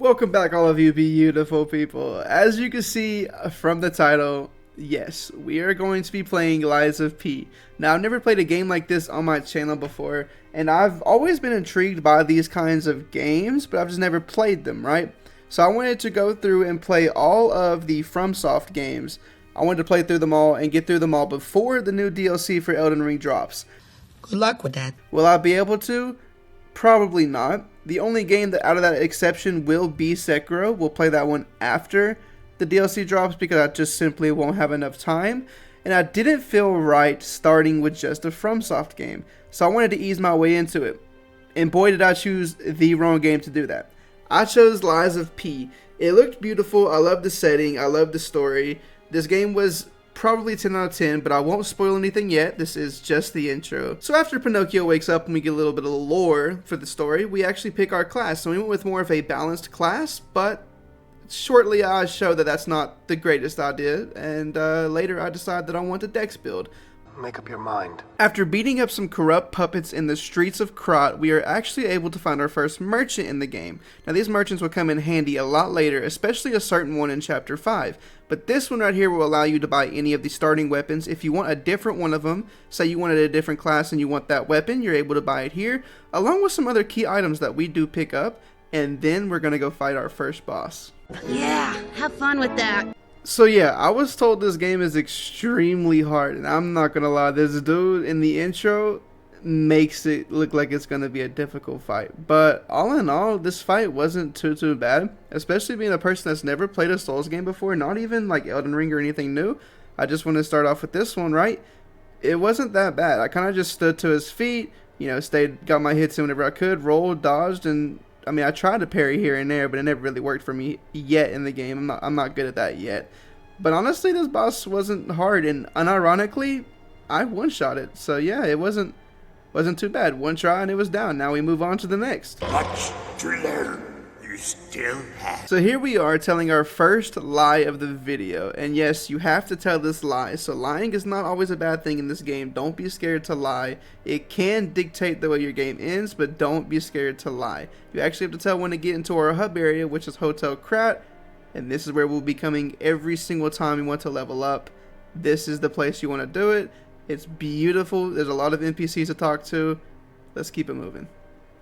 Welcome back, all of you beautiful people. As you can see from the title, yes, we are going to be playing Lies of P. Now, I've never played a game like this on my channel before, and I've always been intrigued by these kinds of games, but I've just never played them, right? So I wanted to go through and play all of the FromSoft games. I wanted to play through them all and get through them all before the new DLC for Elden Ring drops. Good luck with that. Will I be able to? Probably not. The only game that out of that exception will be Sekiro. We'll play that one after the DLC drops because I just simply won't have enough time. And I didn't feel right starting with just a FromSoft game. So I wanted to ease my way into it. And boy, did I choose the wrong game to do that. I chose Lies of P. It looked beautiful. I love the setting. I love the story. This game was probably 10 out of 10, but I won't spoil anything yet. This is just the intro. So after Pinocchio wakes up and we get a little bit of lore for the story, we actually pick our class. So we went with more of a balanced class, but shortly I show that that's not the greatest idea, and later I decide that I want a dex build. Make up your mind. After beating up some corrupt puppets in the streets of Krat, we are actually able to find our first merchant in the game. Now these merchants will come in handy a lot later, especially a certain one in chapter 5. But this one right here will allow you to buy any of the starting weapons. If you want a different one of them, say you wanted a different class and you want that weapon, you're able to buy it here, along with some other key items that we do pick up. And then we're going to go fight our first boss. Yeah, have fun with that. So yeah, I was told this game is extremely hard, and I'm not gonna lie, this dude in the intro makes it look like it's gonna be a difficult fight. But all in all, this fight wasn't too bad, especially being a person that's never played a Souls game before, not even like Elden Ring or anything new. I just want to start off with this one, right? It wasn't that bad. I kind of just stood to his feet, got my hits in whenever I could, rolled, dodged, and I mean, I tried to parry here and there, but it never really worked for me yet in the game. I'm not good at that yet. But honestly, this boss wasn't hard, and unironically, I one-shot it. So yeah, it wasn't too bad. One try and it was down. Now we move on to the next. Much to learn. You still have. So here we are telling our first lie of the video. And yes, you have to tell this lie. So lying is not always a bad thing in this game. Don't be scared to lie. It can dictate the way your game ends, but don't be scared to lie. You actually have to tell when to get into our hub area, which is Hotel Krat. And this is where we'll be coming every single time you want to level up. This is the place you want to do it. It's beautiful. There's a lot of NPCs to talk to. Let's keep it moving.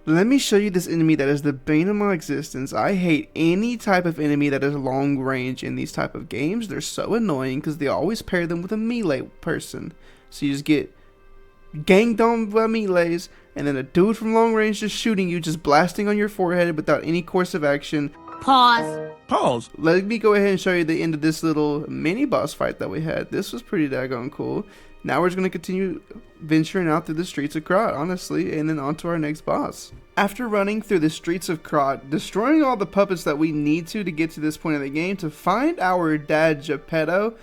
Let me show you this enemy that is the bane of my existence. I hate any type of enemy that is long range in these type of games. They're so annoying because they always pair them with a melee person. So you just get ganged on by melees, and then a dude from long range just shooting you, just blasting on your forehead without any course of action. Pause. Let me go ahead and show you the end of this little mini boss fight that we had. This was pretty daggone cool. Now we're just going to continue venturing out through the streets of Krat, honestly, and then on to our next boss. After running through the streets of Krat, destroying all the puppets that we need to get to this point in the game to find our dad Geppetto,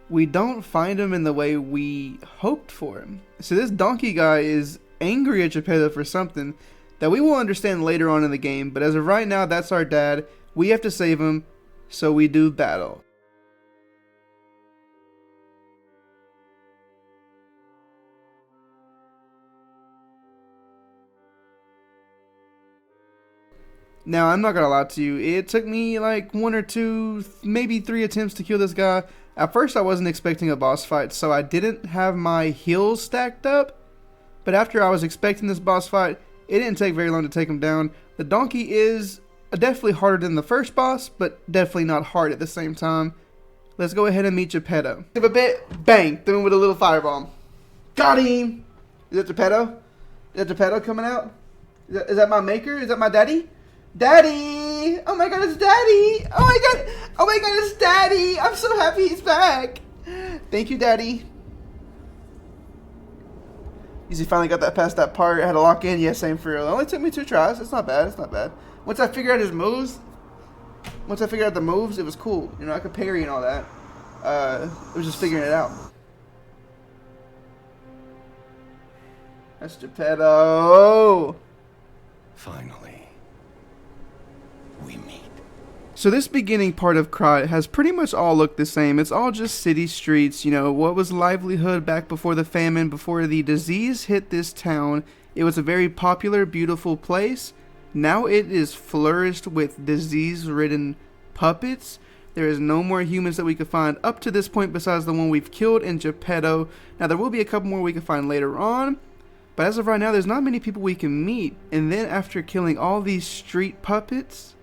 we don't find him in the way we hoped for him. So this donkey guy is angry at Geppetto for something that we will understand later on in the game, but as of right now, that's our dad. We have to save him, so we do battle. Now, I'm not gonna lie to you, it took me like 1 or 2, maybe 3 attempts to kill this guy. At first, I wasn't expecting a boss fight, so I didn't have my heals stacked up. But after I was expecting this boss fight, it didn't take very long to take him down. The donkey is definitely harder than the first boss, but definitely not hard at the same time. Let's go ahead and meet Geppetto. Give a bit, bang, threw him with a little firebomb. Got him! Is that Geppetto? Is that Geppetto coming out? Is that my maker? Is that my daddy? Daddy! Oh my god, it's daddy! Oh my god! Oh my god, it's daddy! I'm so happy he's back! Thank you, daddy. Easy, finally got that past that part. I had to lock in. Yeah, same for real. It only took me 2 tries. It's not bad. It's not bad. Once I figured out his moves, it was cool. I could parry and all that. It was just figuring it out. That's Geppetto. Finally, we meet. So this beginning part of Krat has pretty much all looked the same. It's all just city streets, what was livelihood back before the famine, before the disease hit this town. It was a very popular, beautiful place. Now it is flourished with disease-ridden puppets. There is no more humans that we could find up to this point besides the one we've killed in Geppetto. Now there will be a couple more we can find later on, but as of right now there's not many people we can meet. And then after killing all these street puppets,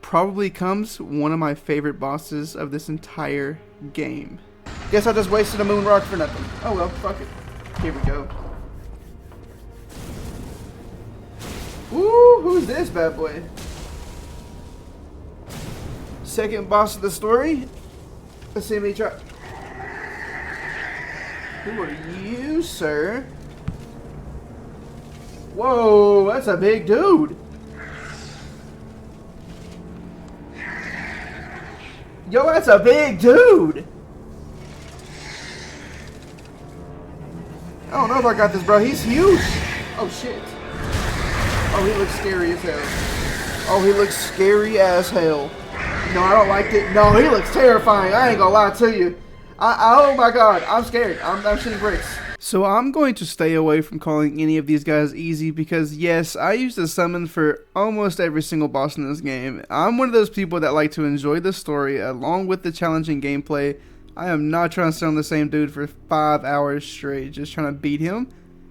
probably comes one of my favorite bosses of this entire game. Guess I just wasted a moon rock for nothing. Oh well, fuck it. Here we go. Ooh, who's this bad boy? Second boss of the story. Let's see me try. Who are you, sir? Whoa, that's a big dude. Yo, that's a big dude. I don't know if I got this, bro. He's huge. Oh, shit. Oh, he looks scary as hell. Oh, he looks scary as hell. No, I don't like it. No, he looks terrifying. I ain't gonna lie to you. Oh my god, I'm scared. I'm shooting bricks. So I'm going to stay away from calling any of these guys easy because yes, I use the summon for almost every single boss in this game. I'm one of those people that like to enjoy the story along with the challenging gameplay. I am not trying to stay on the same dude for 5 hours straight just trying to beat him.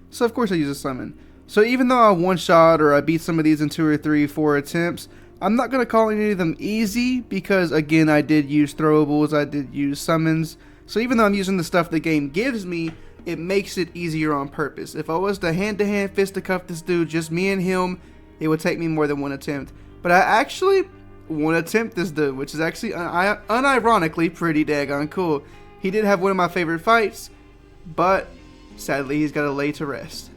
So of course I use a summon. So even though I one shot or I beat some of these in 2 or 3, 4 attempts, I'm not going to call any of them easy because again I did use throwables, I did use summons. So even though I'm using the stuff the game gives me, it makes it easier on purpose. If I was to hand-to-hand fist-to-cuff this dude, just me and him, it would take me more than one attempt. But I actually one attempt this dude, which is actually unironically pretty daggone cool. He did have one of my favorite fights, but sadly he's got to lay to rest.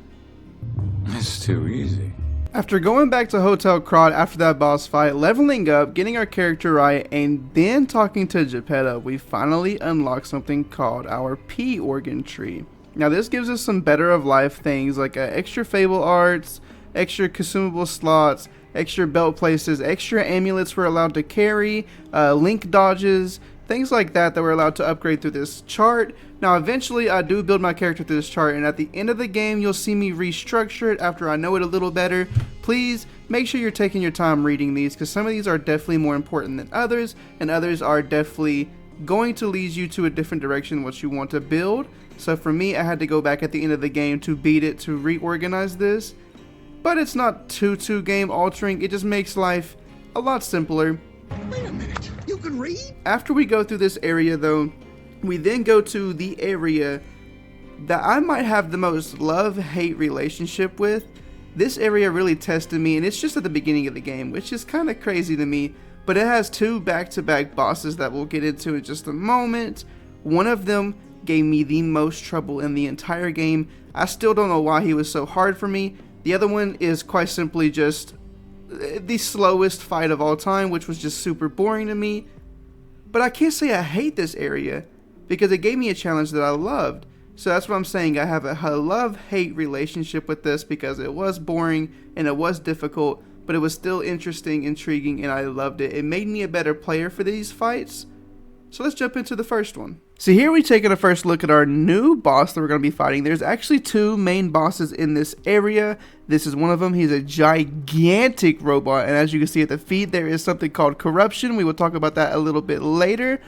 It's too easy. After going back to Hotel Crod after that boss fight, leveling up, getting our character right, and then talking to Geppetto, we finally unlock something called our P organ tree. Now this gives us some better of life things like extra fable arts, extra consumable slots, extra belt places, extra amulets we're allowed to carry, link dodges, things like that we're allowed to upgrade through this chart. Now eventually I do build my character through this chart, and at the end of the game you'll see me restructure it after I know it a little better. Please make sure you're taking your time reading these because some of these are definitely more important than others, and others are definitely going to lead you to a different direction what you want to build. So for me, I had to go back at the end of the game to beat it to reorganize this, but it's not too game altering. It just makes life a lot simpler. Wait a minute, you can read? After we go through this area though, we then go to the area that I might have the most love-hate relationship with. This area really tested me, and it's just at the beginning of the game, which is kind of crazy to me, but it has 2 back-to-back bosses that we'll get into in just a moment. One of them gave me the most trouble in the entire game. I still don't know why he was so hard for me. The other one is quite simply just the slowest fight of all time, which was just super boring to me. But I can't say I hate this area because it gave me a challenge that I loved. So that's what I'm saying. I have a love-hate relationship with this because it was boring and it was difficult, but it was still interesting, intriguing, and I loved it. It made me a better player for these fights. So let's jump into the first one. So here we take a first look at our new boss that we're going to be fighting. There's actually 2 main bosses in this area. This is one of them. He's a gigantic robot, and as you can see at the feet there is something called corruption. We will talk about that a little bit later.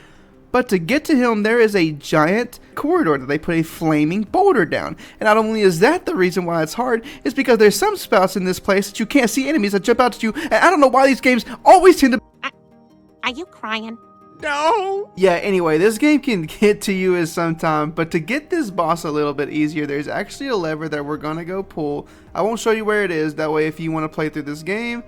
But to get to him, there is a giant corridor that they put a flaming boulder down. And not only is that the reason why it's hard, it's because there's some spouts in this place that you can't see enemies that jump out at you. And I don't know why these games always tend to... Are you crying? No! Yeah, anyway, this game can get to you at some time, but to get this boss a little bit easier, there's actually a lever that we're gonna go pull. I won't show you where it is, that way if you want to play through this game,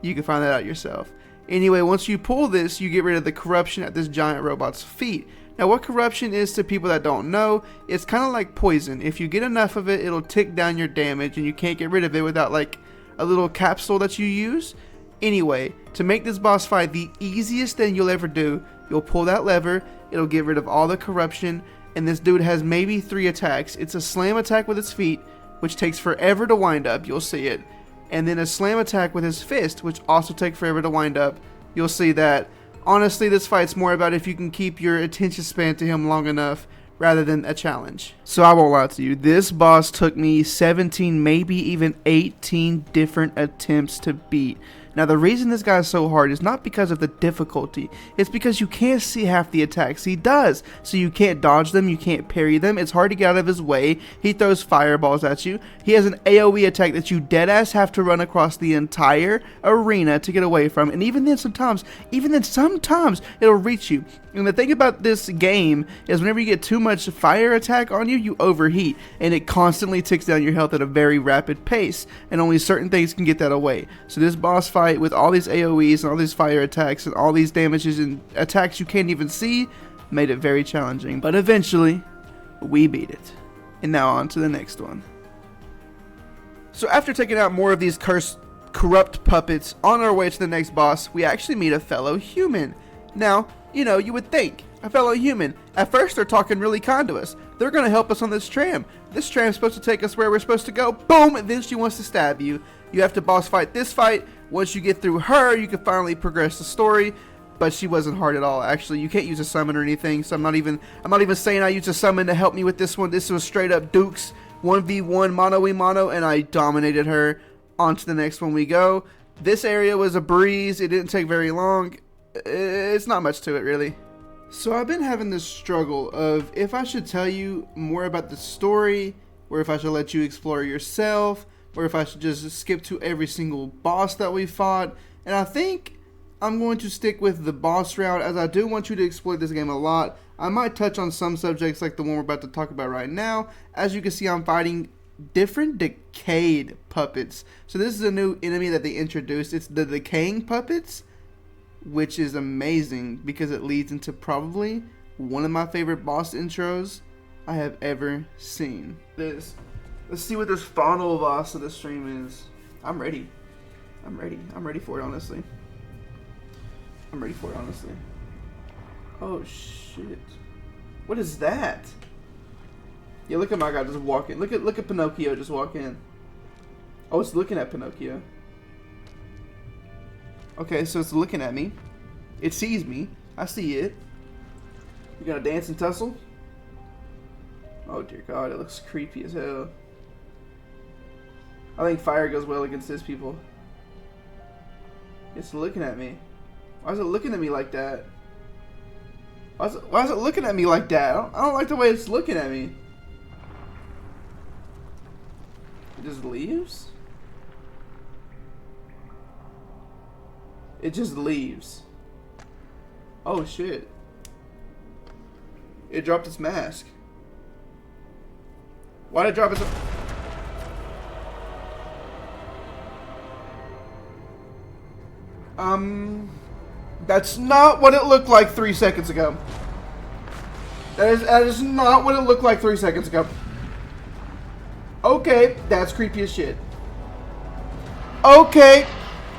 you can find that out yourself. Anyway, once you pull this, you get rid of the corruption at this giant robot's feet. Now what corruption is, to people that don't know, it's kind of like poison. If you get enough of it, it'll tick down your damage and you can't get rid of it without like a little capsule that you use. Anyway, to make this boss fight the easiest thing you'll ever do, you'll pull that lever, it'll get rid of all the corruption, and this dude has maybe 3 attacks. It's a slam attack with his feet, which takes forever to wind up, you'll see it. And then a slam attack with his fist, which also takes forever to wind up. You'll see that. Honestly, this fight's more about if you can keep your attention span to him long enough rather than a challenge. So I won't lie to you, this boss took me 17, maybe even 18 different attempts to beat. Now the reason this guy is so hard is not because of the difficulty, it's because you can't see half the attacks he does. So you can't dodge them, you can't parry them, it's hard to get out of his way, he throws fireballs at you, he has an AoE attack that you deadass have to run across the entire arena to get away from, and even then sometimes it'll reach you. And the thing about this game is whenever you get too much fire attack on you, you overheat, and it constantly ticks down your health at a very rapid pace, and only certain things can get that away. So this boss fight with all these AoEs and all these fire attacks and all these damages and attacks you can't even see made it very challenging. But eventually, we beat it. And now on to the next one. So after taking out more of these cursed, corrupt puppets, on our way to the next boss, we actually meet a fellow human. Now, you know, you would think, a fellow human, at first they're talking really kind to us. They're going to help us on this tram. This tram's supposed to take us where we're supposed to go. Boom! And then she wants to stab you. You have to boss fight this fight. Once you get through her, you can finally progress the story. But she wasn't hard at all. Actually, you can't use a summon or anything. So I'm not even saying I used a summon to help me with this one. This was straight up Dukes 1v1 mono, and I dominated her. On to the next one we go. This area was a breeze. It didn't take very long. It's not much to it, really. So I've been having this struggle of if I should tell you more about the story, or if I should let you explore yourself, or if I should just skip to every single boss that we fought. And I think I'm going to stick with the boss route, as I do want you to explore this game a lot. I might touch on some subjects like the one we're about to talk about right now. As you can see, I'm fighting different decayed puppets. So this is a new enemy that they introduced. It's the decaying puppets, which is amazing because it leads into probably one of my favorite boss intros I have ever seen. Let's see what this final boss of the stream is. I'm ready for it, honestly. Oh shit. What is that? Yeah, look at my guy just walking. Look at Pinocchio just walk in. Oh, it's looking at Pinocchio. Okay, so it's looking at me. It sees me. I see it. You gonna dance and tussle? Oh dear God, it looks creepy as hell. I think fire goes well against this people. It's looking at me. Why is it looking at me like that? Why is it looking at me like that? I don't like the way it's looking at me. It just leaves? It just leaves. Oh shit. It dropped its mask. Why did it drop its... That's not what it looked like 3 seconds ago. That is not what it looked like 3 seconds ago. Okay, that's creepy as shit. Okay,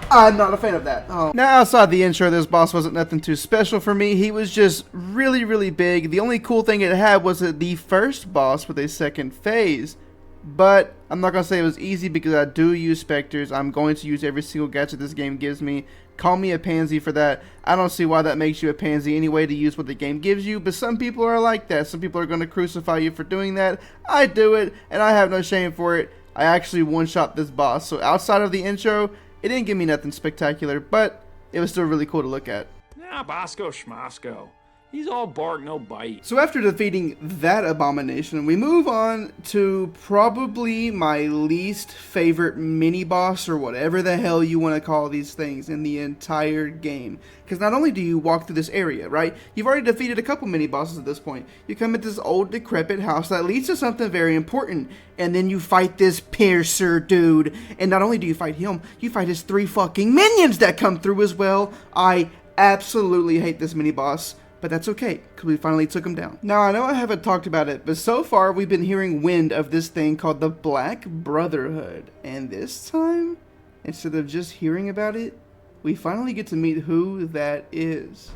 I'm not a fan of that. Oh. Now, outside the intro, this boss wasn't nothing too special for me. He was just really, really big. The only cool thing it had was the first boss with a second phase. But I'm not going to say it was easy because I do use specters. I'm going to use every single gadget this game gives me. Call me a pansy for that. I don't see why that makes you a pansy anyway, to use what the game gives you. But some people are like that. Some people are going to crucify you for doing that. I do it, and I have no shame for it. I actually one-shot this boss. So outside of the intro, it didn't give me nothing spectacular, but it was still really cool to look at. Nah, Bosco Schmosco. He's all bark, no bite. So after defeating that abomination, we move on to probably my least favorite mini-boss, or whatever the hell you want to call these things, in the entire game. Because not only do you walk through this area, right? You've already defeated a couple mini-bosses at this point. You come into this old decrepit house that leads to something very important. And then you fight this Piercer dude. And not only do you fight him, you fight his 3 fucking minions that come through as well. I absolutely hate this mini-boss. But that's okay, because we finally took him down. Now, I know I haven't talked about it, but so far we've been hearing wind of this thing called the Black Brotherhood. And this time, instead of just hearing about it, we finally get to meet who that is.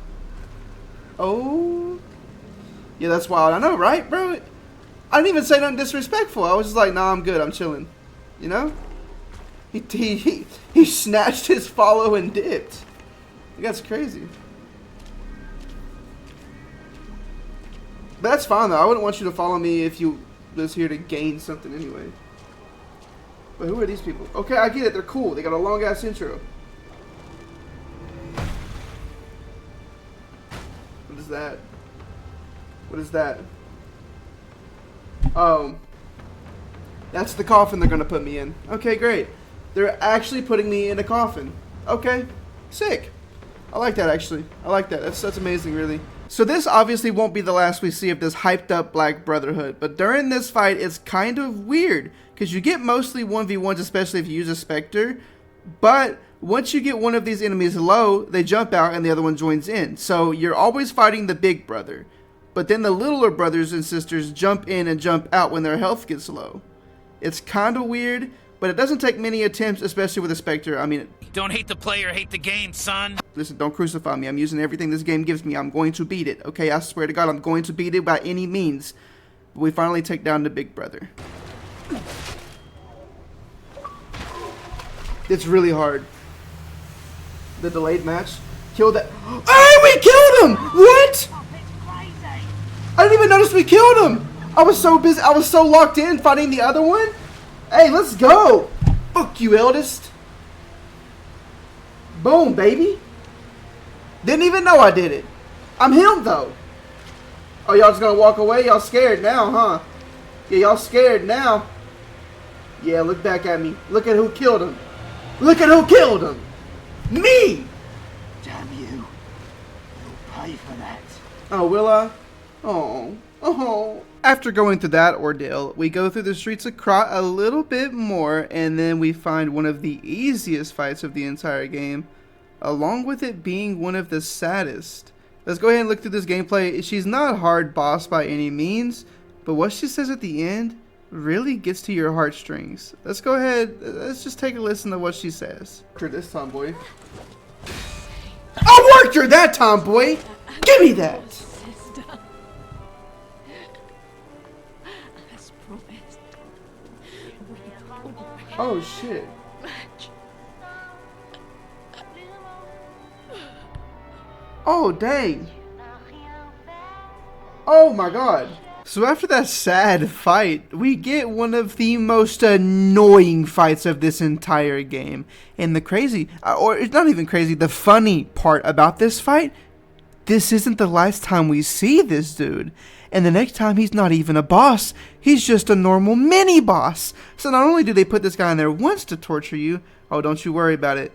Oh. Yeah, that's wild. I know, right, bro? I didn't even say nothing disrespectful. I was just like, nah, I'm good. I'm chilling. You know? He snatched his follow and dipped. That's crazy. But that's fine though. I wouldn't want you to follow me if you was here to gain something anyway. But who are these people? Okay, I get it. They're cool. They got a long ass intro. What is that? What is that? Oh. That's the coffin they're gonna put me in. Okay, great. They're actually putting me in a coffin. Okay. Sick. I like that actually. I like that. That's amazing really. So this obviously won't be the last we see of this hyped up Black Brotherhood, but during this fight it's kind of weird because you get mostly 1v1s, especially if you use a Spectre, but once you get one of these enemies low, they jump out and the other one joins in. So you're always fighting the big brother, but then the littler brothers and sisters jump in and jump out when their health gets low. It's kind of weird, but it doesn't take many attempts, especially with a Spectre. I mean, don't hate the player, hate the game, son. Listen, don't crucify me. I'm using everything this game gives me. I'm going to beat it, okay? I swear to God, I'm going to beat it by any means. But we finally take down the big brother. It's really hard. The delayed match. Kill that. Hey, we killed him! What? I didn't even notice we killed him. I was so busy. I was so locked in fighting the other one. Hey, let's go. Fuck you, eldest. Boom, baby. Didn't even know I did it. I'm him, though. Oh, y'all just gonna walk away? Y'all scared now, huh? Yeah, y'all scared now. Yeah, look back at me. Look at who killed him. Look at who killed him. Me! Damn you. You'll pay for that. Oh, will I? Oh. Oh. After going through that ordeal, we go through the streets of Krat a little bit more, and then we find one of the easiest fights of the entire game, along with it being one of the saddest. Let's go ahead and look through this gameplay. She's not a hard boss by any means, but what she says at the end really gets to your heartstrings. Let's go ahead, let's just take a listen to what she says. This time, boy. I worked her that time, boy! Give me that! Oh shit. Oh dang. Oh my god. So after that sad fight, we get one of the most annoying fights of this entire game. And the crazy, or it's not even crazy, the funny part about this fight, this isn't the last time we see this dude. And the next time he's not even a boss, he's just a normal mini-boss. So not only do they put this guy in there once to torture you, oh, don't you worry about it.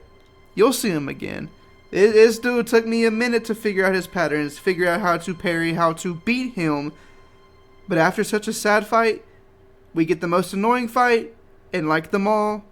You'll see him again. This dude took me a minute to figure out his patterns, figure out how to parry, how to beat him. But after such a sad fight, we get the most annoying fight, and like them all,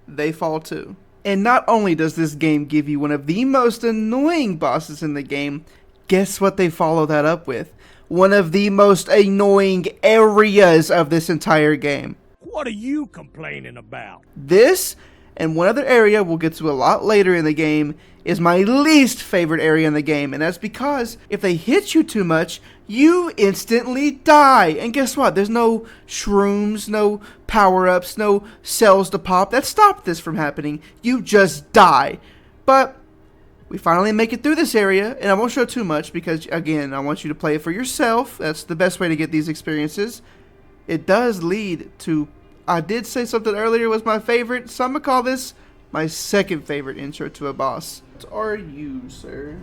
they fall too. And not only does this game give you one of the most annoying bosses in the game, guess what they follow that up with? One of the most annoying areas of this entire game. What are you complaining about? This, and one other area we'll get to a lot later in the game, is my least favorite area in the game. And that's because if they hit you too much, you instantly die. And guess what? There's no shrooms, no power-ups, no cells to pop that stop this from happening. You just die. But we finally make it through this area, and I won't show too much because, again, I want you to play it for yourself. That's the best way to get these experiences. It does lead to, I did say something earlier was my favorite, so I'm going to call this my second favorite intro to a boss. What are you, sir?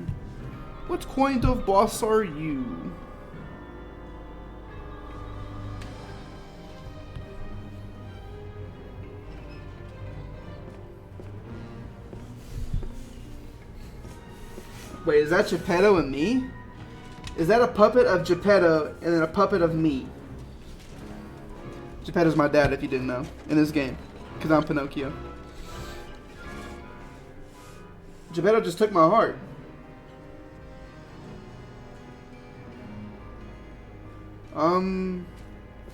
What kind of boss are you? Wait, is that Geppetto and me? Is that a puppet of Geppetto and then a puppet of me? Geppetto's my dad, if you didn't know, in this game, because I'm Pinocchio. Geppetto just took my heart.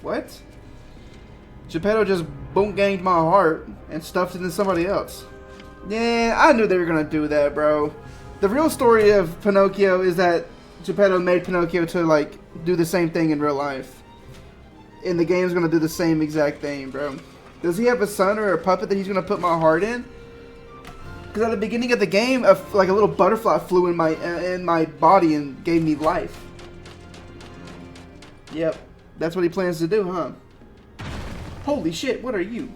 What? Geppetto just boom-ganged my heart and stuffed it into somebody else. Yeah, I knew they were gonna do that, bro. The real story of Pinocchio is that Geppetto made Pinocchio to, like, do the same thing in real life. And the game's gonna do the same exact thing, bro. Does he have a son or a puppet that he's gonna put my heart in? Because at the beginning of the game, like a little butterfly flew in my body and gave me life. Yep, that's what he plans to do, huh? Holy shit, what are you?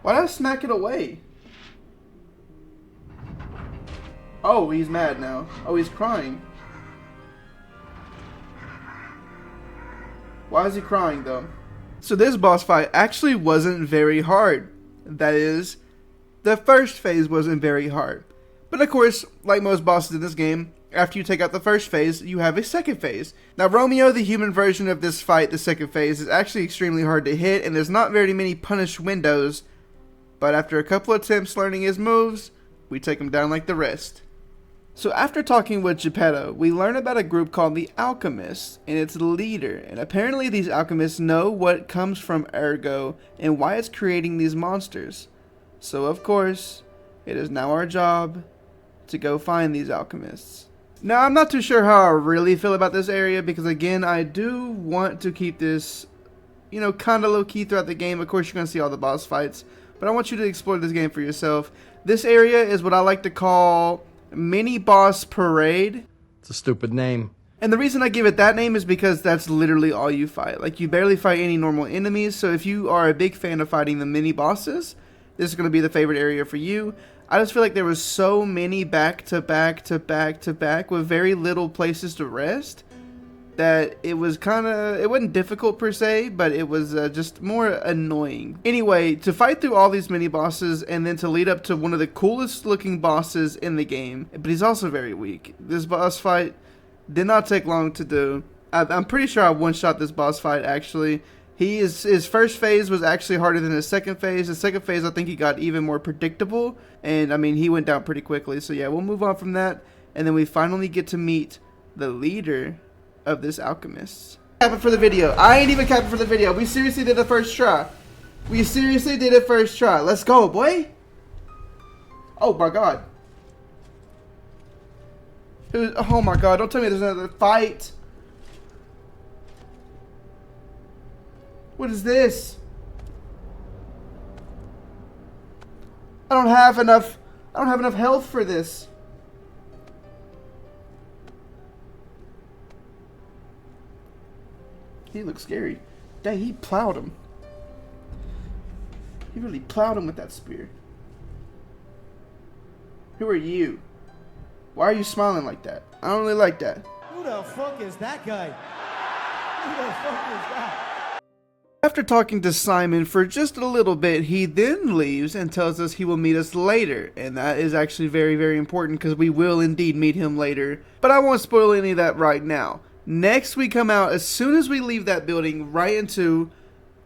Why did I smack it away? Oh, he's mad now. Oh, he's crying. Why is he crying, though? So this boss fight actually wasn't very hard. That is, the first phase wasn't very hard. But of course, like most bosses in this game, after you take out the first phase, you have a second phase. Now Romeo, the human version of this fight, the second phase, is actually extremely hard to hit, and there's not very many punished windows. But after a couple attempts learning his moves, we take him down like the rest. So after talking with Geppetto, we learn about a group called the Alchemists and its leader, and apparently these alchemists know what comes from Ergo and why it's creating these monsters. So of course, it is now our job to go find these alchemists. Now I'm not too sure how I really feel about this area because again, I do want to keep this, you know, kind of low key throughout the game. Of course you're going to see all the boss fights, but I want you to explore this game for yourself. This area is what I like to call Mini Boss Parade. It's a stupid name. And the reason I give it that name is because that's literally all you fight. Like, you barely fight any normal enemies, so if you are a big fan of fighting the mini bosses, this is going to be the favorite area for you. I just feel like there was so many back to back to back to back with very little places to rest that it was kind of, it wasn't difficult per se, but it was just more annoying. Anyway, to fight through all these mini bosses and then to lead up to one of the coolest looking bosses in the game, but he's also very weak. This boss fight did not take long to do. I'm pretty sure I one-shot this boss fight actually. His first phase was actually harder than his second phase. The second phase I think he got even more predictable, and I mean he went down pretty quickly. So yeah, we'll move on from that, and then we finally get to meet the leader of this alchemist. Capping for the video. I ain't even capping for the video. We seriously did the first try. We seriously did it first try. Let's go, boy. Oh my god. Oh my god, don't tell me there's another fight. What is this? I don't have enough health for this. He looks scary. Dang, he plowed him. He really plowed him with that spear. Who are you? Why are you smiling like that? I don't really like that. Who the fuck is that guy? Who the fuck is that? After talking to Simon for just a little bit, he then leaves and tells us he will meet us later. And that is actually very, very important because we will indeed meet him later. But I won't spoil any of that right now. Next, we come out as soon as we leave that building right into,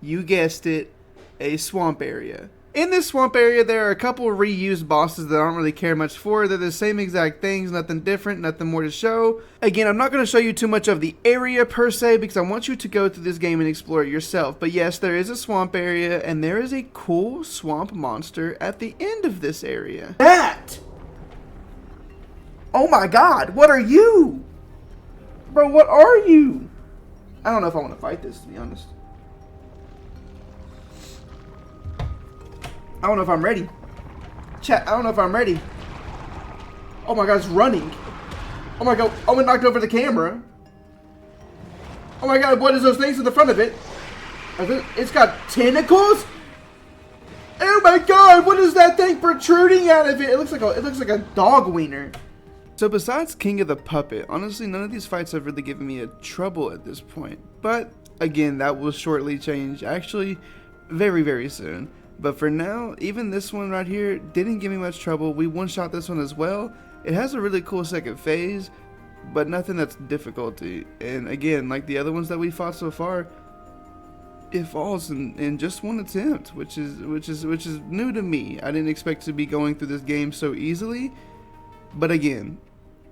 you guessed it, a swamp area. In this swamp area, there are a couple reused bosses that I don't really care much for. They're the same exact things, nothing different, nothing more to show. Again, I'm not going to show you too much of the area per se because I want you to go through this game and explore it yourself. But yes, there is a swamp area and there is a cool swamp monster at the end of this area. That! Oh my god, what are you? Bro, what are you? I don't know if I want to fight this, to be honest. I don't know if I'm ready. Chat, I don't know if I'm ready. Oh my god, it's running. Oh my god, oh, it knocked over the camera. Oh my god, what is those things in the front of it? It's got tentacles? Oh my god, what is that thing protruding out of it? It looks like a dog wiener. So besides King of the Puppet, honestly none of these fights have really given me a trouble at this point. But again, that will shortly change, actually very, very soon. But for now, even this one right here didn't give me much trouble. We one-shot this one as well. It has a really cool second phase, but nothing that's difficulty. And again, like the other ones that we fought so far, it falls in just one attempt, which is new to me. I didn't expect to be going through this game so easily. But again,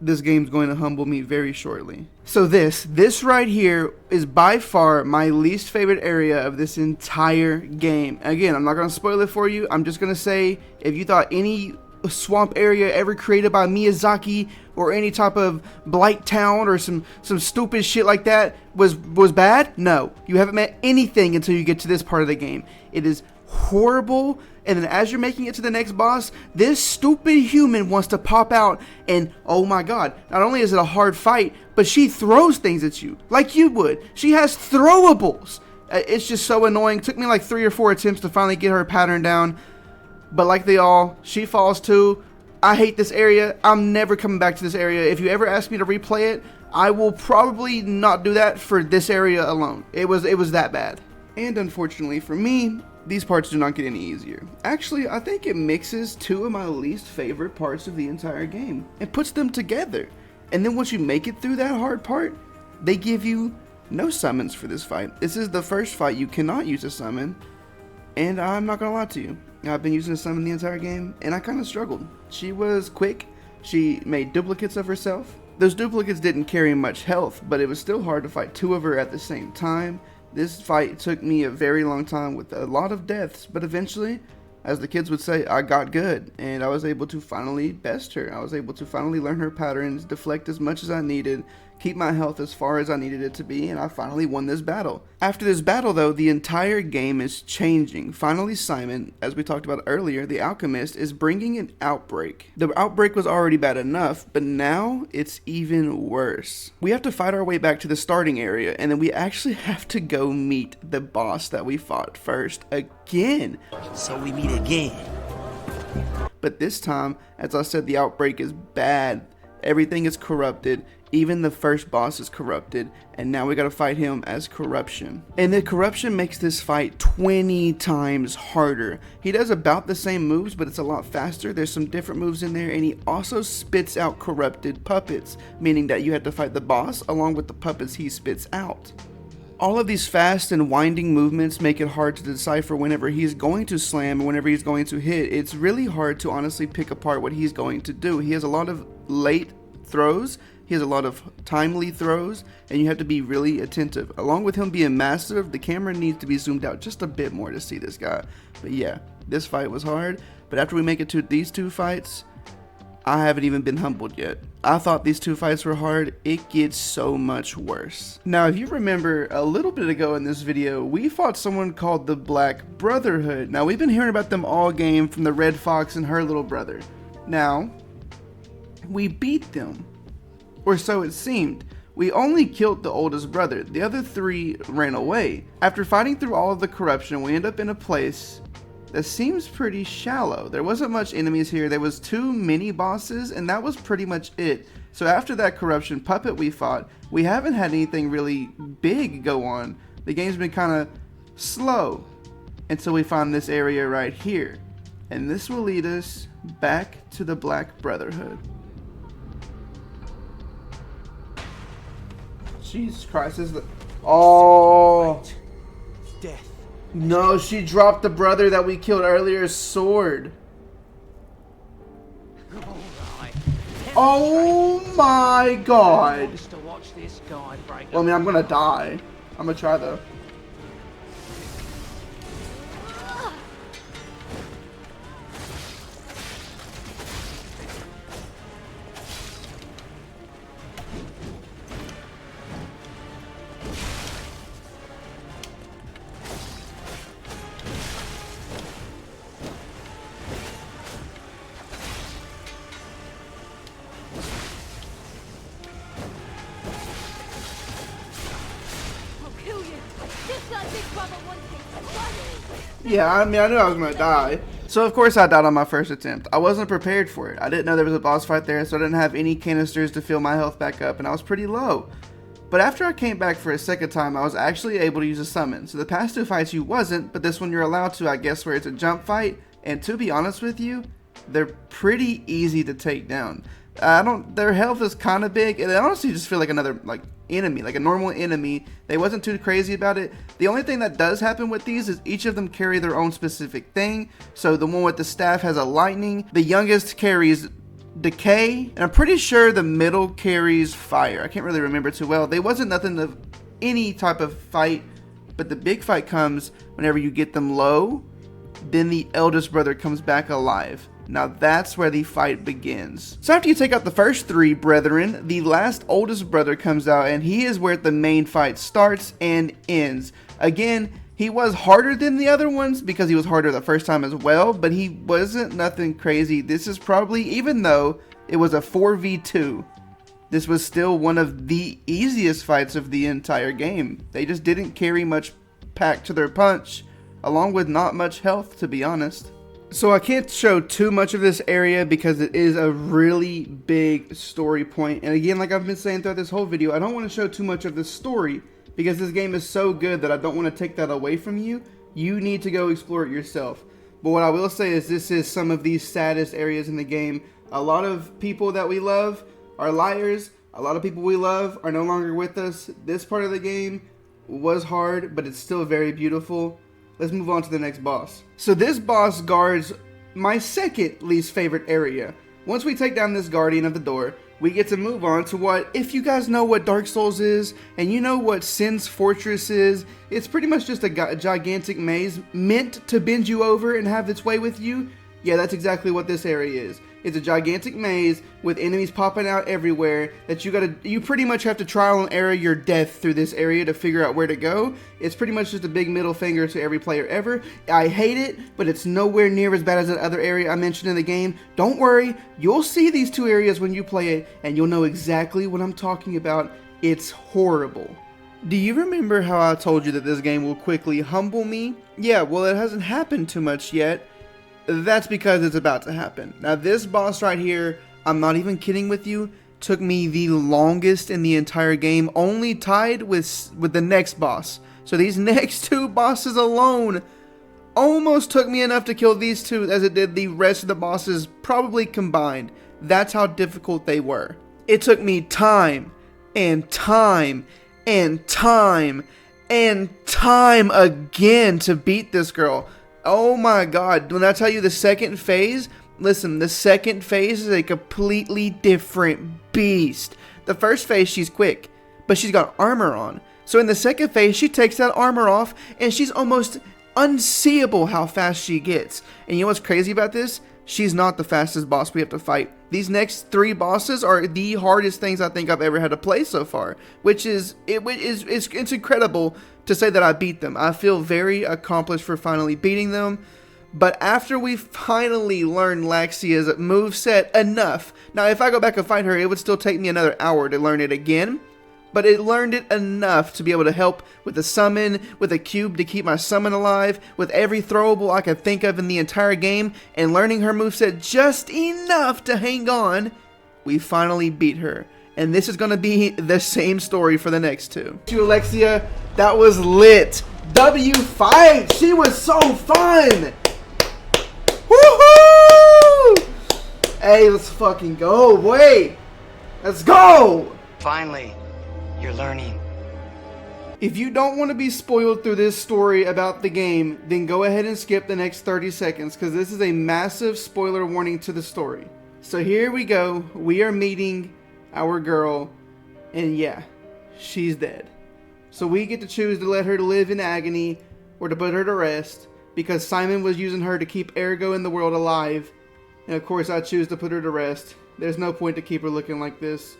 this game's going to humble me very shortly. So this right here is by far my least favorite area of this entire game. Again, I'm not going to spoil it for you. I'm just going to say, if you thought any swamp area ever created by Miyazaki or any type of Blight Town or some stupid shit like that was bad? No. You haven't met anything until you get to this part of the game. It is horrible. And then as you're making it to the next boss, this stupid human wants to pop out and, oh my god, not only is it a hard fight, but she throws things at you like you would. She has throwables. It's just so annoying. It took me like 3 or 4 attempts to finally get her pattern down. But like they all, she falls too. I hate this area. I'm never coming back to this area. If you ever ask me to replay it, I will probably not do that for this area alone. It was that bad. And unfortunately for me, these parts do not get any easier. Actually, I think it mixes 2 of my least favorite parts of the entire game and puts them together. And then once you make it through that hard part, they give you no summons for this fight. This is the first fight you cannot use a summon, and I'm not gonna lie to you. I've been using a summon the entire game, and I kind of struggled. She was quick. She made duplicates of herself. Those duplicates didn't carry much health, but it was still hard to fight 2 of her at the same time. This fight took me a very long time with a lot of deaths, but eventually, as the kids would say, I got good, and I was able to finally best her. I was able to finally learn her patterns, deflect as much as I needed, keep my health as far as I needed it to be, and I finally won this battle. After this battle though, the entire game is changing. Finally Simon, as we talked about earlier, the alchemist, is bringing an outbreak. The outbreak was already bad enough, but now it's even worse. We have to fight our way back to the starting area, and then we actually have to go meet the boss that we fought first again. So we meet again. But this time, as I said, the outbreak is bad. Everything is corrupted. Even the first boss is corrupted, and now we gotta fight him as corruption. And the corruption makes this fight 20 times harder. He does about the same moves, but it's a lot faster. There's some different moves in there, and he also spits out corrupted puppets, meaning that you have to fight the boss along with the puppets he spits out. All of these fast and winding movements make it hard to decipher whenever he's going to slam and whenever he's going to hit. It's really hard to honestly pick apart what he's going to do. He has a lot of late throws. He has a lot of timely throws, and you have to be really attentive. Along with him being massive, the camera needs to be zoomed out just a bit more to see this guy. But yeah, this fight was hard, but after we make it to these 2 fights, I haven't even been humbled yet. I thought these 2 fights were hard. It gets so much worse. Now, if you remember a little bit ago in this video, we fought someone called the Black Brotherhood. Now, we've been hearing about them all game from the Red Fox and her little brother. Now, we beat them. Or so it seemed. We only killed the oldest brother. The other 3 ran away. After fighting through all of the corruption, we end up in a place that seems pretty shallow. There wasn't much enemies here. There was 2 mini bosses, and that was pretty much it. So after that corruption puppet we fought, we haven't had anything really big go on. The game's been kind of slow until we find this area right here. And this will lead us back to the Black Brotherhood. Jesus Christ, is the... Oh! Death. No, she dropped the brother that we killed earlier's sword. Oh my god. Well, I mean, I'm gonna die. I'm gonna try though. Yeah, I mean, I knew I was gonna die. So of course I died on my first attempt. I wasn't prepared for it. I didn't know there was a boss fight there, so I didn't have any canisters to fill my health back up, and I was pretty low. But after I came back for a second time, I was actually able to use a summon. So the past 2 fights you wasn't, but this one you're allowed to, I guess, where it's a jump fight. And to be honest with you, they're pretty easy to take down. Their health is kind of big, and they honestly just feel like another enemy, like a normal enemy. They wasn't too crazy about it. The only thing that does happen with these is each of them carry their own specific thing. So the one with the staff has a lightning, the youngest carries decay, and I'm pretty sure the middle carries fire. I can't really remember too well. They wasn't nothing of any type of fight, but the big fight comes whenever you get them low. Then the eldest brother comes back alive. Now that's where the fight begins. So after you take out the first 3 brethren, the last oldest brother comes out, and he is where the main fight starts and ends. Again, he was harder than the other ones because he was harder the first time as well, but he wasn't nothing crazy. This is probably, even though it was a 4v2, this was still one of the easiest fights of the entire game. They just didn't carry much pack to their punch, along with not much health, to be honest. So I can't show too much of this area because it is a really big story point. And again, like I've been saying throughout this whole video, I don't want to show too much of the story because this game is so good that I don't want to take that away from you. You need to go explore it yourself. But what I will say is this is some of the saddest areas in the game. A lot of people that we love are liars. A lot of people we love are no longer with us. This part of the game was hard, but it's still very beautiful. Let's move on to the next boss. So this boss guards my second least favorite area. Once we take down this guardian of the door, we get to move on to what, if you guys know what Dark Souls is, and you know what Sin's Fortress is, it's pretty much just a gigantic maze meant to bend you over and have its way with you. Yeah, that's exactly what this area is. It's a gigantic maze with enemies popping out everywhere that you pretty much have to trial and error your death through this area to figure out where to go. It's pretty much just a big middle finger to every player ever. I hate it, but it's nowhere near as bad as that other area I mentioned in the game. Don't worry, you'll see these 2 areas when you play it, and you'll know exactly what I'm talking about. It's horrible. Do you remember how I told you that this game will quickly humble me? Yeah, well, it hasn't happened too much yet. That's because it's about to happen. Now this boss right here, I'm not even kidding with you, took me the longest in the entire game, only tied with the next boss. So these next 2 bosses alone almost took me enough to kill these 2 as it did the rest of the bosses probably combined. That's how difficult they were. It took me time and time and time and time again to beat this girl. Oh my god, when I tell you the second phase, listen, the second phase is a completely different beast. The first phase, she's quick, but she's got armor on. So in the second phase, she takes that armor off, and she's almost unseeable how fast she gets. And you know what's crazy about this? She's not the fastest boss we have to fight. These next 3 bosses are the hardest things I think I've ever had to play so far, which is it's incredible to say that I beat them. I feel very accomplished for finally beating them. But after we finally learn Laxia's moveset enough, now if I go back and fight her, it would still take me another hour to learn it again. But it learned it enough to be able to help with the summon, with a cube to keep my summon alive, with every throwable I could think of in the entire game, and learning her moveset just enough to hang on, we finally beat her. And this is going to be the same story for the next 2. To Alexia, that was lit. W fight! She was so fun! Woohoo! Hey, let's fucking go, boy! Let's go! Finally, you're learning. If you don't want to be spoiled through this story about the game, then go ahead and skip the next 30 seconds because this is a massive spoiler warning to the story. So here we go. We are meeting our girl, and yeah, she's dead. So we get to choose to let her live in agony or to put her to rest because Simon was using her to keep Ergo in the world alive. And of course I choose to put her to rest. There's no point to keep her looking like this.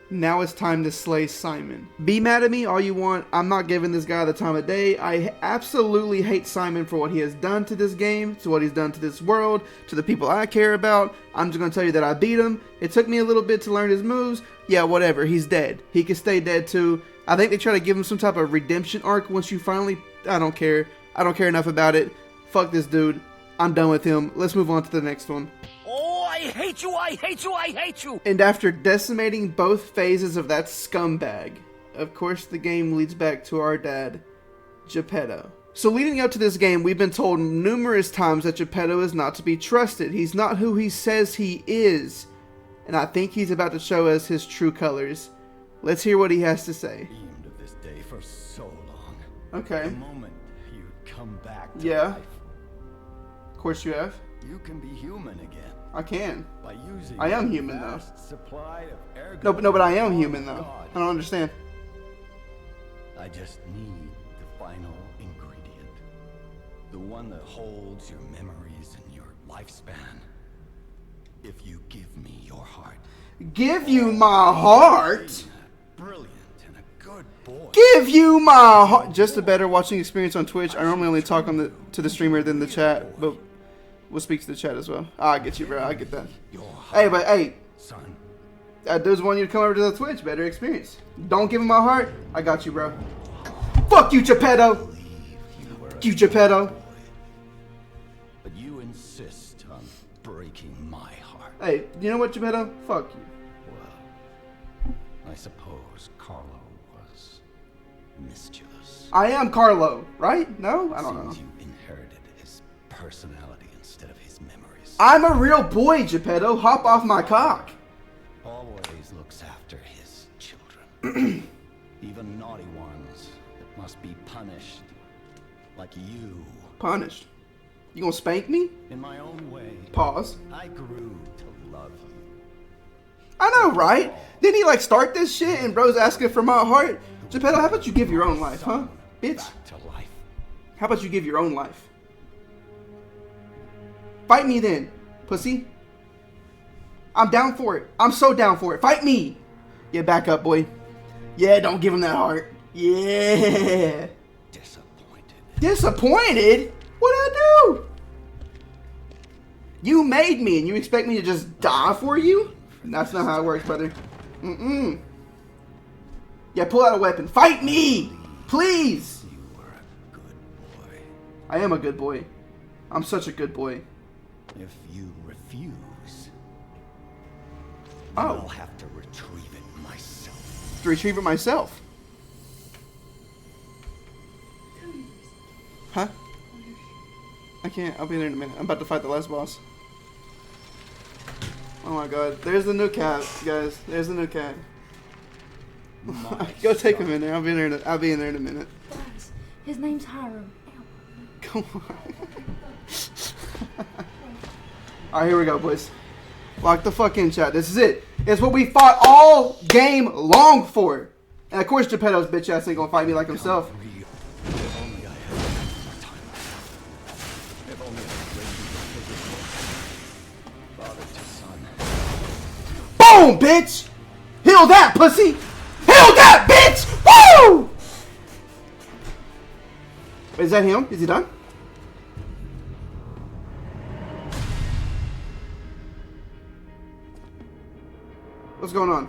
Now it's time to slay Simon. Be mad at me all you want. I'm not giving this guy the time of day. I absolutely hate Simon for what he has done to this game, to what he's done to this world, to the people I care about. I'm just going to tell you that I beat him. It took me a little bit to learn his moves. Yeah, whatever. He's dead. He can stay dead too. I think they try to give him some type of redemption arc once you finally... I don't care. I don't care enough about it. Fuck this dude. I'm done with him. Let's move on to the next one. I hate you, I hate you, I hate you! And after decimating both phases of that scumbag, of course the game leads back to our dad, Geppetto. So leading up to this game, we've been told numerous times that Geppetto is not to be trusted. He's not who he says he is. And I think he's about to show us his true colors. Let's hear what he has to say. Dreamed of this day for so long. Okay. The moment you'd come back to life. Of course you have. You can be human again. I can. By using I am human though. Supply of ergo. No, but I am human though. I don't understand. I just need the final ingredient. The one that holds your memories and your lifespan. If you give me your heart. Give you my heart? Brilliant and a good boy. Give you my heart. Just a better watching experience on Twitch. I normally only talk on to the streamer than the chat, but we'll speak to the chat as well. I get you, bro. I get that. Hey, but hey, Son. that dude's wanting you to come over to the Twitch. Better experience. Don't give him my heart. I got you, bro. Fuck you, Geppetto. You, Geppetto. But you insist on breaking my heart. Hey, you know what, Geppetto? Fuck you. Well, I suppose Carlo was mischievous. I am Carlo, right? No? I don't know. Seems you inherited his personality instead of his memories. I'm a real boy, Geppetto. Hop off my cock. Always looks after his children. Even naughty ones that must be punished. Like you. Punished. You gonna spank me? In my own way. Pause. I grew to love you. I know, right? Didn't he like start this shit and bro's asking for my heart? Geppetto, how about you give your own life, huh? Bitch. Back to life. How about you give your own life? Fight me then, pussy. I'm down for it. I'm so down for it. Fight me. Yeah, back up, boy. Yeah, don't give him that heart. Yeah. Disappointed? What'd I do? You made me and you expect me to just die for you? That's not how it works, brother. Mm-mm. Yeah, pull out a weapon. Fight me! Please! You were a good boy. I am a good boy. I'm such a good boy. If you refuse, Oh. I'll have to retrieve it myself. To retrieve it myself. Huh? I can't. I'll be there in a minute. I'm about to fight the last boss. Oh my god. There's the new cat, guys. There's the new cat. Go take him in there. I'll be in there. I'll be in there in a minute. Guys, his name's Hiram. Come on. Alright, here we go, boys. Lock the fuck in, chat. This is it. It's what we fought all game long for. And of course, Geppetto's bitch ass ain't gonna fight me like himself. If only I had more time. If only I could father to son. Boom, bitch! Heal that, pussy! Heal that, bitch! Woo! Is that him? Is he done? What's going on?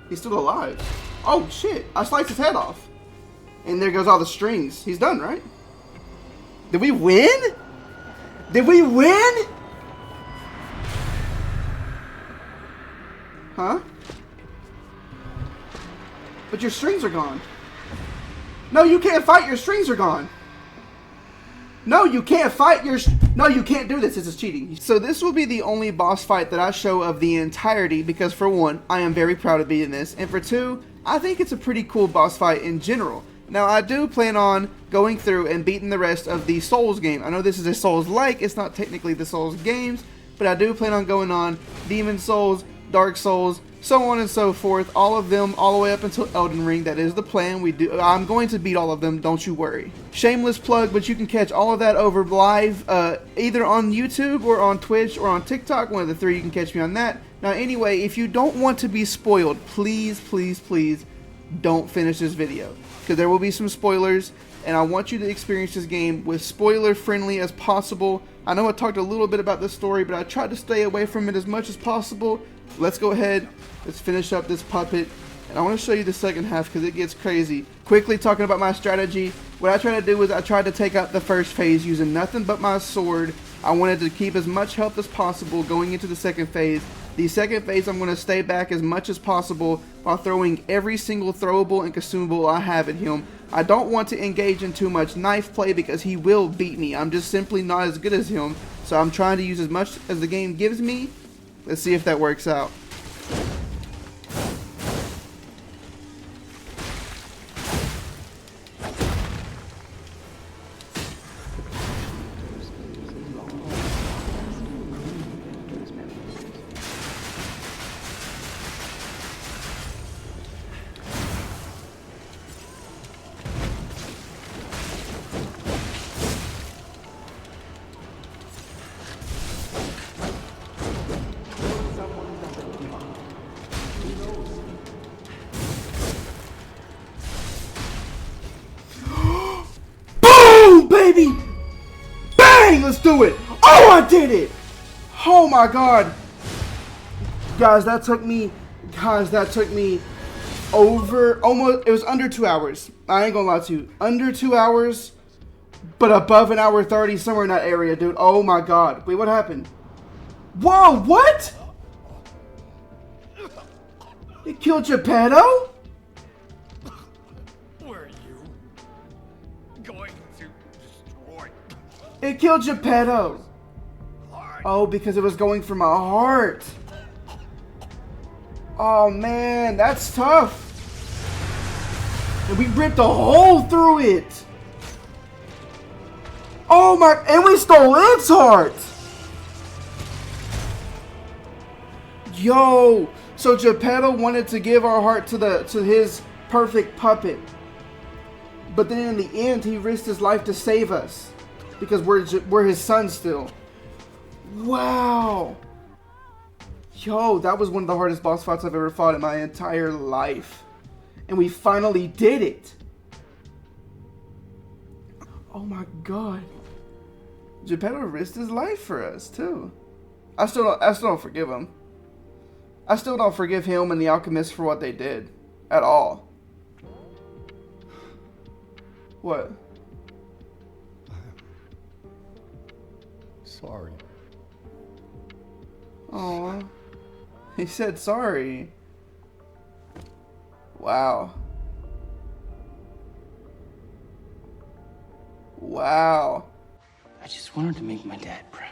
He's still alive. Oh shit! I sliced his head off. And there goes all the strings. He's done, right? Did we win? Did we win? Huh? But your strings are gone. No, you can't fight. Your strings are gone. No, you can't fight your... No, you can't do this. This is cheating. So this will be the only boss fight that I show of the entirety because for one, I am very proud of beating this. And for two, I think it's a pretty cool boss fight in general. Now, I do plan on going through and beating the rest of the Souls game. I know this is a Souls-like. It's not technically the Souls games. But I do plan on going on Demon Souls, Dark Souls, so on and so forth, all of them, all the way up until Elden Ring. That is the plan. I'm going to beat all of them, don't you worry. Shameless plug, but you can catch all of that over live, either on YouTube or on Twitch or on TikTok, one of the three. You can catch me on that. Now, anyway, if you don't want to be spoiled, please, please, please don't finish this video, because there will be some spoilers, and I want you to experience this game with spoiler friendly as possible. I know I talked a little bit about this story, but I tried to stay away from it as much as possible. Let's go ahead, let's finish up this puppet, and I want to show you the second half because it gets crazy. Quickly talking about my strategy, what I tried to do was I tried to take out the first phase using nothing but my sword. I wanted to keep as much health as possible going into the second phase. The second phase, I'm going to stay back as much as possible while throwing every single throwable and consumable I have at him. I don't want to engage in too much knife play because he will beat me. I'm just simply not as good as him, so I'm trying to use as much as the game gives me. Let's see if that works out. baby! Bang! Let's do it! Oh, I did it! Oh my god. Guys, that took me over almost, it was under 2 hours. I ain't gonna lie to you. Under 2 hours, but above an hour 30, somewhere in that area, dude. Oh my god. Wait, what happened? Whoa, what? It killed Geppetto? Were you going to destroy? It killed Geppetto. Oh, because it was going for my heart. Oh man, that's tough. And we ripped a hole through it. Oh my, and we stole its heart. Yo, so Geppetto wanted to give our heart to his perfect puppet. But then in the end, he risked his life to save us because we're his sons still. Wow. Yo, that was one of the hardest boss fights I've ever fought in my entire life. And we finally did it. Oh my god. Geppetto risked his life for us too. I still don't forgive him. I still don't forgive him and the alchemist for what they did. At all. What? Sorry. Aw. He said sorry. Wow. Wow. I just wanted to make my dad proud.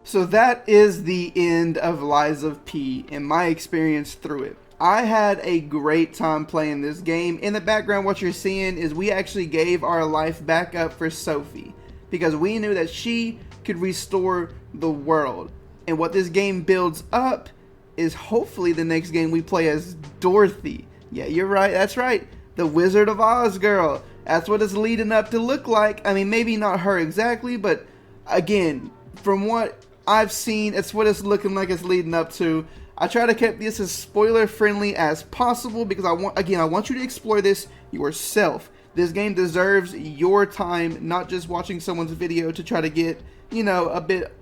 So that is the end of Lies of P and my experience through it. I had a great time playing this game. In the background, what you're seeing is we actually gave our life back up for Sophie because we knew that she could restore the world. And what this game builds up is hopefully the next game we play as Dorothy. Yeah, you're right. That's right. The Wizard of Oz girl. That's what it's leading up to look like. I mean, maybe not her exactly, but again, from what I've seen, it's what it's looking like it's leading up to. I try to keep this as spoiler friendly as possible because I want you to explore this yourself. This game deserves your time, not just watching someone's video to try to get, a bit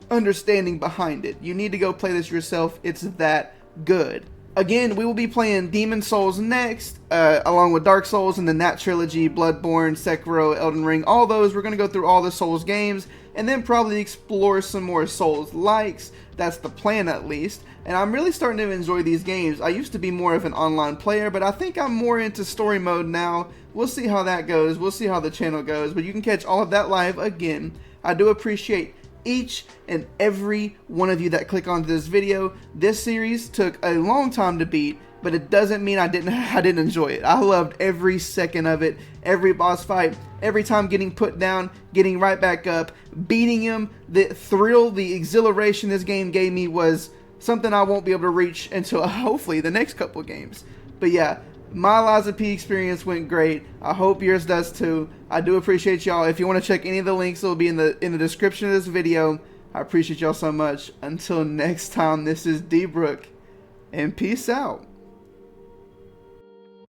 understanding behind it. You need to go play this yourself. It's that good. Again, we will be playing Demon Souls next, along with Dark Souls and then that trilogy, Bloodborne, Sekiro, Elden Ring, all those. We're going to go through all the Souls games and then probably explore some more Souls likes. That's the plan at least. And I'm really starting to enjoy these games. I used to be more of an online player, but I think I'm more into story mode now. We'll see how that goes. We'll see how the channel goes, but you can catch all of that live again. I do appreciate each and every one of you that click onto this video. This series took a long time to beat, but it doesn't mean I didn't enjoy it. I loved every second of it, every boss fight, every time getting put down, getting right back up, beating him. The thrill, the exhilaration this game gave me was something I won't be able to reach until hopefully the next couple games. But yeah, my Lies of P experience went great. I hope yours does too. I do appreciate y'all. If you want to check any of the links, it'll be in the description of this video. I appreciate y'all so much. Until next time, this is D-Brook, and peace out.